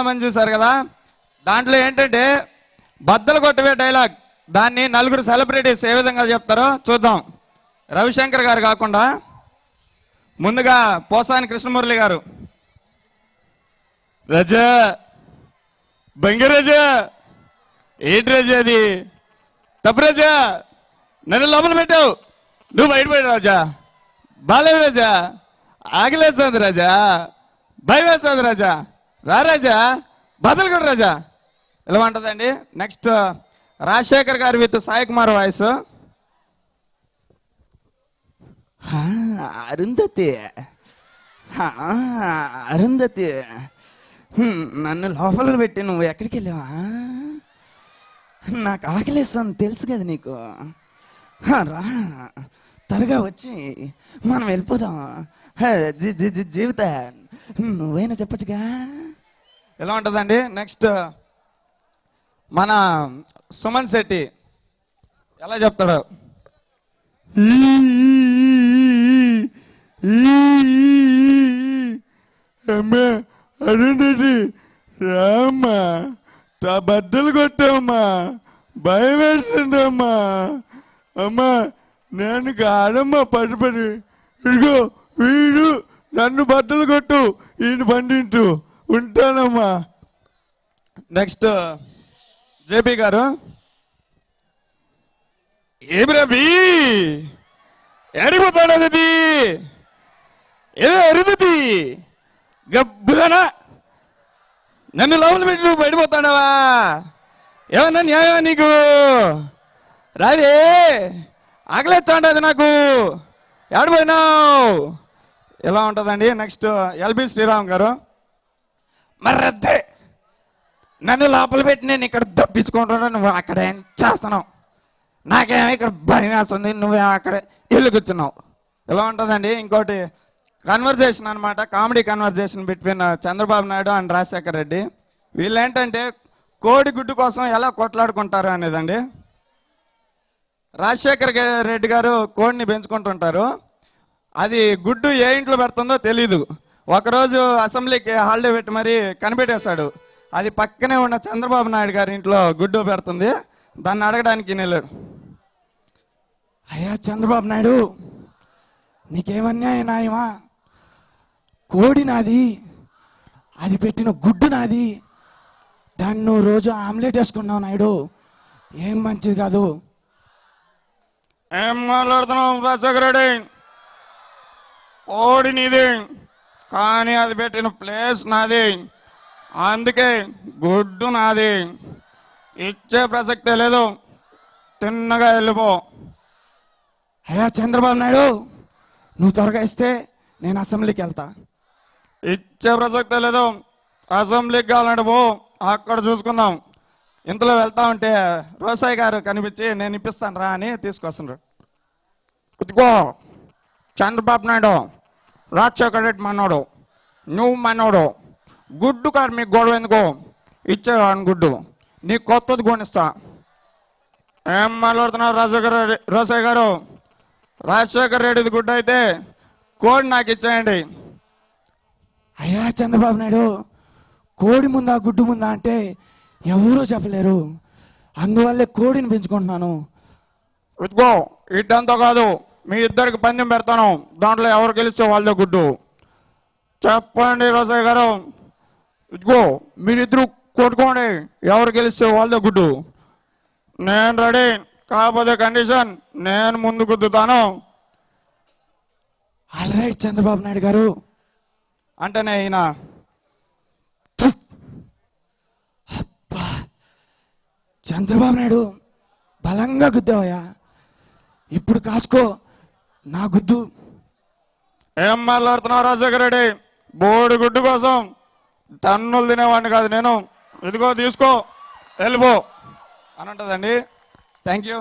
మంది చూసారు కదా, దాంట్లో ఏంటంటే బద్దలు కొట్టవే డైలాగ్. దాన్ని నలుగురు సెలబ్రిటీస్ ఏ విధంగా చెప్తారో చూద్దాం. రవిశంకర్ గారు కాకుండా ముందుగా పోసాని కృష్ణమురళి గారు. రజా బంగిరజా, ఏంటి రజా అది తప్పు రజా, నన్ను లోపల పెట్టావు, నువ్వు బయటపడి రాజా, బాలేదు రాజా, ఆగిలేస్తుంది రాజా, భయం వేస్తుంది రాజా, రా రాజా, బదులు కూడా రాజా, ఇలా ఉంటుందండి. నెక్స్ట్ రాజశేఖర్ గారు విత్ సాయి కుమార్ వాయిస్. అరుంధతి అరుంధతి, నన్ను లోపల పెట్టి నువ్వు ఎక్కడికి వెళ్ళావా, నాకు ఆకలేస్తాను తెలుసు కదా నీకు, రా త్వరగా వచ్చి మనం వెళ్ళిపోదాం, జీవిత నువ్వైనా చెప్పచ్చుగా, ఎలా ఉంటుందండి. నెక్స్ట్ మన సుమన్ శెట్టి ఎలా చెప్తాడు, అమ్మా అరుంధతి రామ్మా, బద్దలు కొట్టామ్మా, భయం వేస్తుందమ్మా, అమ్మా నేను కాడమ్మా పడిపడి, ఇదిగో వీడు నన్ను బద్దలు కొట్టు, ఈయన పండింటూ ఉంటానమ్మా. నెక్స్ట్ జేపీ గారు. ఏమి రబీ ఎడిపోతాడది, ఏదో అరుంధతి గబ్బుదనా, నన్ను లోపల పెట్టి నువ్వు బయటపోతాడావా, ఏమన్నా న్యాయం నీకు, రాదే ఆకలేస్తాండది నాకు, ఏడిపోయినావు, ఎలా ఉంటుందండి. నెక్స్ట్ ఎల్బి శ్రీరామ్ గారు. మర్రద్దే నన్ను లోపల పెట్టి నేను ఇక్కడ దప్పించుకుంటున్నా, నువ్వు అక్కడ ఏం చేస్తున్నావు, నాకేమో ఇక్కడ భయం వేస్తుంది, నువ్వేమో అక్కడ ఇల్లు కూర్చున్నావు, ఎలా ఉంటుందండి. ఇంకోటి కన్వర్జేషన్ అనమాట, comedy conversation between Chandrababu Naidu and Rajasekhar Reddy. వీళ్ళు ఏంటంటే కోడి గుడ్డు కోసం ఎలా కొట్లాడుకుంటారు అనేదండి. రాజశేఖర్ రెడ్డి గారు కోడిని పెంచుకుంటుంటారు, అది గుడ్డు ఏ ఇంట్లో పెడుతుందో తెలీదు. ఒకరోజు అసెంబ్లీకి హాలిడే పెట్టి మరీ కనిపెట్టేశాడు, అది పక్కనే ఉన్న చంద్రబాబు నాయుడు గారి ఇంట్లో గుడ్డు పెడుతుంది. దాన్ని అడగడానికి వెళ్ళాడు. అయ్యా చంద్రబాబు నాయుడు, నీకేమన్యాయ న్యాయమా, కోడి నాది, అది పెట్టిన గుడ్డు నాది, దాన్ని నువ్వు రోజు ఆమ్లెట్ వేసుకున్నావు నాయుడు, ఏం మంచిది కాదు. ఏం మాట్లాడుతున్నావు రాజశేఖర్ రెడ్డి, కోడి నీది కానీ అది పెట్టిన ప్లేస్ నాది, అందుకే గుడ్డు నాది, ఇచ్చే ప్రసక్తే లేదు, తిన్నగా వెళ్ళిపో. అయ్యా చంద్రబాబు నాయుడు, నువ్వు త్వరగా ఇస్తే నేను అసెంబ్లీకి వెళ్తా. ఇచ్చే ప్రసక్తే లేదు, అసెంబ్లీకి కావాలంటే పో, అక్కడ చూసుకుందాం. ఇంతలో వెళ్తా ఉంటే రోసాయి గారు కనిపించి నేను ఇప్పిస్తాను రా అని తీసుకొస్తున్నారు. ఇదిగో చంద్రబాబు నాయుడు, రాజశేఖర్ రెడ్డి మనోడు, నువ్వు మనోడు, గుడ్డు కాదు మీకు గొడవ ఎందుకో, ఇచ్చేవాడిని గుడ్డు, నీకు కొత్తది కొనిస్తా. ఏం మాట్లాడుతున్నారు రోసాయి గారు, రాజశేఖర్ రెడ్డిది గుడ్డు అయితే కోడి నాకు ఇచ్చేయండి. అయ్యా చంద్రబాబు నాయుడు, కోడి ముందా గుడ్డు ముందా అంటే ఎవరూ చెప్పలేరు, అందువల్లే కోడిని పెంచుకుంటున్నాను. ఇదిగో ఇడ్డంతా కాదు, మీ ఇద్దరికి పందెం పెడతాను, దాంట్లో ఎవరు గెలిస్తే వాళ్ళదే గుడ్డు. చెప్పండి రోసయ్య గారు, ఇదిగో మీరిద్దరు కొట్టుకోండి, ఎవరు గెలిస్తే వాళ్ళదే గుడ్డు. నేను రెడీ, కాకపోతే కండిషన్ నేను ముందు గుద్దుతాను. ఆల్ రైట్ చంద్రబాబు నాయుడు గారు అంటేనే ఈయన చంద్రబాబు నాయుడు బలంగా గుద్దావయ్యా, ఇప్పుడు కాసుకో నా గుద్దు. ఏం మాట్లాడుతున్నావు రాజశేఖర రెడ్డి, బోడి గుడ్డు కోసం టన్నులు తినేవాడిని కాదు నేను, ఇదిగో తీసుకో వెళ్ళిపో అని ఉంటుందండి. Thank you.